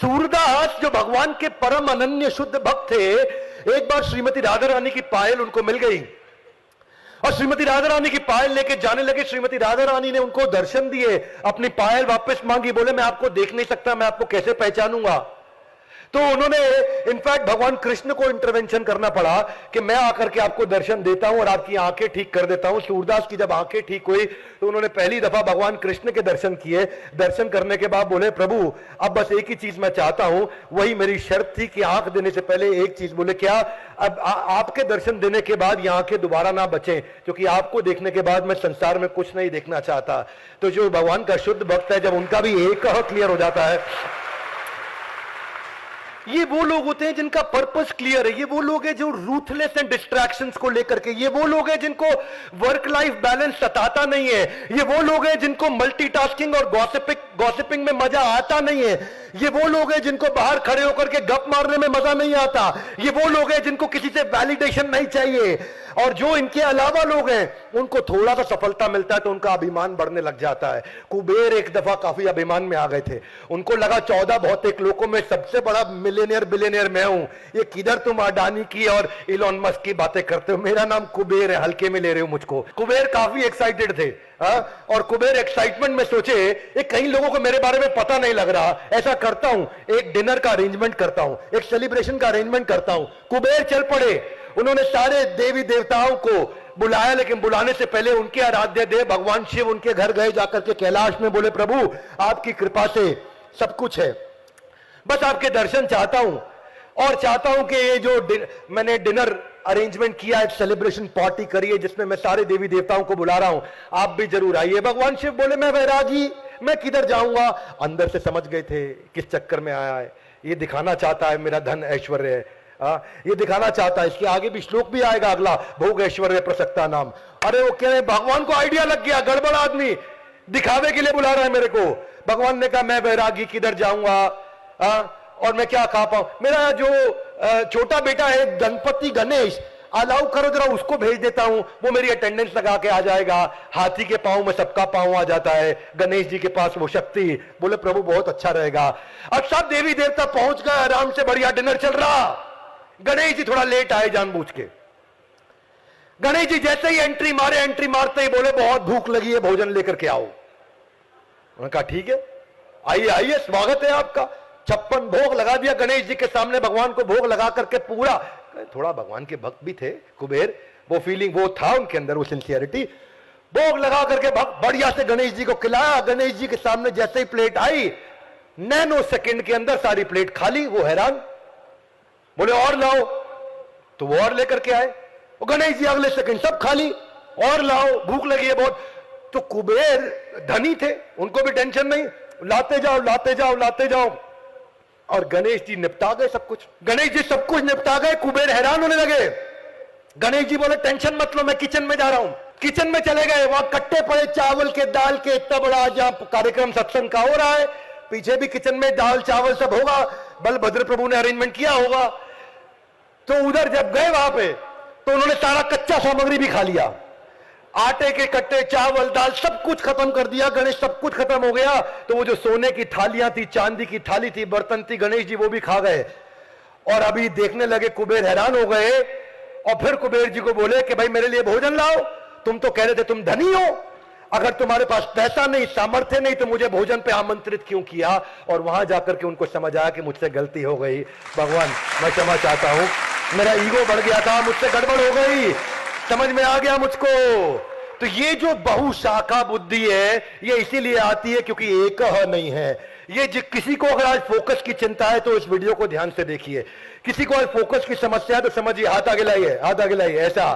सूरदास जो भगवान के परम अनन्य शुद्ध भक्त थे, एक बार श्रीमती राधा रानी की पायल उनको मिल गई और श्रीमती राधा रानी की पायल लेके जाने लगे। श्रीमती राधा रानी ने उनको दर्शन दिए, अपनी पायल वापस मांगी, बोले मैं आपको देख नहीं सकता, मैं आपको कैसे पहचानूंगा। तो उन्होंने इनफैक्ट भगवान कृष्ण को इंटरवेंशन करना पड़ा कि मैं आकर के आपको दर्शन देता हूं और आपकी आंखें ठीक कर देता हूं। सूरदास की जब आंखें ठीक हुई तो उन्होंने पहली दफा भगवान कृष्ण के दर्शन किए। दर्शन करने के बाद बोले प्रभु अब बस एक ही चीज मैं चाहता हूं, वही मेरी शर्त थी कि आंख देने से पहले एक चीज। बोले क्या? अब आपके दर्शन देने के बाद ये आंखें दोबारा ना बचें, क्योंकि आपको देखने के बाद मैं संसार में कुछ नहीं देखना चाहता। तो जो भगवान का शुद्ध भक्त है, जब उनका भी एक क्लियर हो जाता है, ये वो लोग होते हैं जिनका पर्पस क्लियर है। ये वो लोग हैं जो रूथलेस एंड डिस्ट्रैक्शंस को लेकर के, ये वो लोग हैं जिनको वर्क लाइफ बैलेंस सताता नहीं है। ये वो लोग हैं जिनको मल्टीटास्किंग और गॉसिपिंग में मजा आता नहीं है। ये वो लोग हैं जिनको बाहर खड़े होकर के गप मारने में मजा नहीं आता। ये वो लोग हैं जिनको किसी से वैलिडेशन नहीं चाहिए। और जो इनके अलावा लोग हैं उनको थोड़ा सा सफलता मिलता है तो उनका अभिमान बढ़ने लग जाता है। कुबेर एक दफा काफी अभिमान में आ गए थे। उनको लगा 14 भौतिक लोकों में सबसे बड़ा मिलियनियर बिलियनियर मैं हूं। ये किधर तुम अडानी की और इलॉन मस्क की बातें करते हो, मेरा नाम कुबेर है, हल्के में ले रहे हो मुझको। कुबेर काफी एक्साइटेड थे। और कुबेर एक्साइटमेंट में सोचे कई लोगों को मेरे बारे में पता नहीं लग रहा, ऐसा करता हूं एक डिनर का अरेंजमेंट करता हूं, एक सेलिब्रेशन का अरेंजमेंट करता हूं। कुबेर चल पड़े। उन्होंने सारे देवी देवताओं को बुलाया, लेकिन बुलाने से पहले उनके आराध्य देव भगवान शिव उनके घर गए। जाकर के कैलाश में बोले प्रभु आपकी कृपा से सब कुछ है, बस आपके दर्शन चाहता हूं और चाहता हूं कि ये जो मैंने डिनर अरेंजमेंट किया, एक सेलिब्रेशन पार्टी करी है जिसमें मैं सारे देवी देवताओं को बुला रहा हूं, आप भी जरूर आइए। भगवान शिव बोले मैं वैरागी, मैं किधर जाऊंगा। अंदर से समझ गए थे किस चक्कर में आया है, ये दिखाना चाहता है मेरा धन ऐश्वर्य है, ये दिखाना चाहता है। इसके आगे भी श्लोक भी आएगा अगला, भोग ऐश्वर्य प्रसक्ता नाम। अरे वो कह रहे भगवान को आइडिया लग गया, गड़बड़ आदमी दिखावे के लिए बुला रहा है मेरे को। भगवान ने कहा मैं वैरागी किधर जाऊंगा और मैं क्या खा पाऊं। मेरा जो छोटा बेटा है गणपति गणेश, अलाउ करो जरा, उसको भेज देता हूं, वो मेरी अटेंडेंस लगा के आ जाएगा। हाथी के पांव में सबका पांव आ जाता है, गणेश जी के पास वो शक्ति। बोले प्रभु बहुत अच्छा रहेगा। अब सब देवी देवता पहुंच गए, आराम से बढ़िया डिनर चल रहा। गणेश जी थोड़ा लेट आए जानबूझ के। गणेश जी जैसे ही एंट्री मारते ही बोले बहुत भूख लगी है, भोजन लेकर के आओ। उन्होंने कहा ठीक है, आइए आइए, स्वागत है आपका। 56 भोग लगा दिया गणेश जी के सामने। भगवान को भोग लगा करके पूरा, थोड़ा भगवान के भक्त भी थे कुबेर, वो फीलिंग वो था उनके अंदर, वो सिंसियरिटी। भोग लगा करके बढ़िया से गणेश जी को खिलाया। गणेश जी के सामने जैसे ही प्लेट आई, नैनो सेकंड के अंदर सारी प्लेट खाली। वो हैरान, बोले और लाओ, तो वो और लेकर के आए। वो गणेश जी अगले सेकंड सब खाली, और लाओ, भूख लगी है बहुत। तो कुबेर धनी थे, उनको भी टेंशन नहीं, लाते जाओ लाते जाओ लाते जाओ। और गणेश जी निपटा गए सब कुछ। गणेश जी सब कुछ निपटा गए। कुबेर हैरान होने लगे। गणेश जी बोले टेंशन मत लो, मैं किचन में जा रहा हूं। किचन में चले गए, वहां कट्टे पड़े चावल के, दाल के, इतना बड़ा जहां कार्यक्रम सत्संग का हो रहा है, पीछे भी किचन में दाल चावल सब होगा, बलभद्र प्रभु ने अरेंजमेंट किया होगा। तो उधर जब गए वहां पे, तो उन्होंने सारा कच्चा सामग्री भी खा लिया। आटे के कट्टे, चावल, दाल, सब कुछ खत्म कर दिया। गणेश सब कुछ खत्म हो गया। तो वो जो सोने की थालियां थी, चांदी की थाली थी, बर्तन थी, गणेश जी वो भी खा गए। और अभी देखने लगे, कुबेर हैरान हो गए। और फिर कुबेर जी को बोले कि भाई मेरे लिए भोजन लाओ, तुम तो कह रहे थे तुम धनी हो, अगर तुम्हारे पास पैसा नहीं, सामर्थ्य नहीं, तो मुझे भोजन पे आमंत्रित क्यों किया। और वहां जाकर के उनको समझ आया कि मुझसे गलती हो गई, भगवान मैं क्षमा चाहता हूं, मेरा ईगो बढ़ गया था, मुझसे गड़बड़ हो गई, समझ में आ गया मुझको। तो ये जो बहुशाखा बुद्धि है, ये इसीलिए आती है क्योंकि एक नहीं है। ये किसी को अगर आज फोकस की चिंता है तो इस वीडियो को ध्यान से देखिए। किसी को आज फोकस की समस्या है तो समझिए, हाथ आगे लाइए, हाथ आगे लाइए, ऐसा।